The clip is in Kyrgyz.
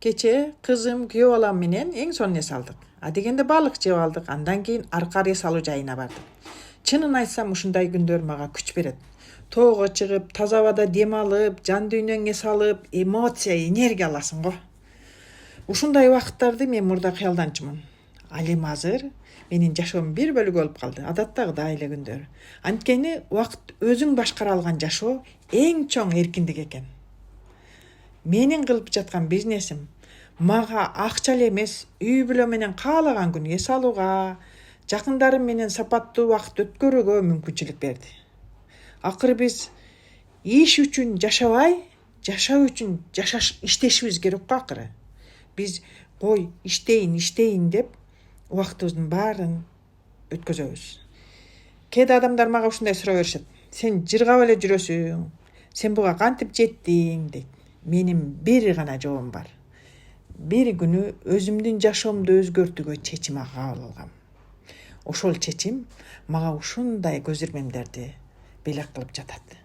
Keçe kızım kүйөө балам менен эң сонун эс алдык. Дегенде балык жеп алдык. Андан кийин аркар эс алуу жайына бардык. Чынын айтсам ушундай күндөр мага күч берет. Тоого чыгып, таза абада дем алып, жан дүйнөң эс алып, эмоция, энергия аласың го. Ушундай убакыттарды мен мурда кыялданчумун. Ал эми азыр менин жашоомдун бир бөлүгү болуп калды. Адаттагыдай эле күндөр. Анткени убакыт өзүң башкара алган жашоо эң чоң эркиндик экен. Менин кылып жаткан бизнесим мага акча эле эмес, үй бүлө менен каалаган күнү эс алууга, жакындарым менен сапаттуу убакыт өткөрүүгө мүмкүнчүлүк берди. Акыры биз иш үчүн жашабай, жашоо үчүн иштешибиз керек го акыры. Биз кой иштейин деп убактыбыздын баарын өткөзөбүз. Кээде адамдар мага ушундай суроо беришет. Сен жыргап эле жүрөсүң, сен буга кантип жеттиң дейт. Менин бир гана жообум бар. Бир күнү өзүмдүн жашоомду өзгөртүүгө чечим кабыл алгам. Ошол чечим мага ушундай көз ирмемдерди белек кылып жатат.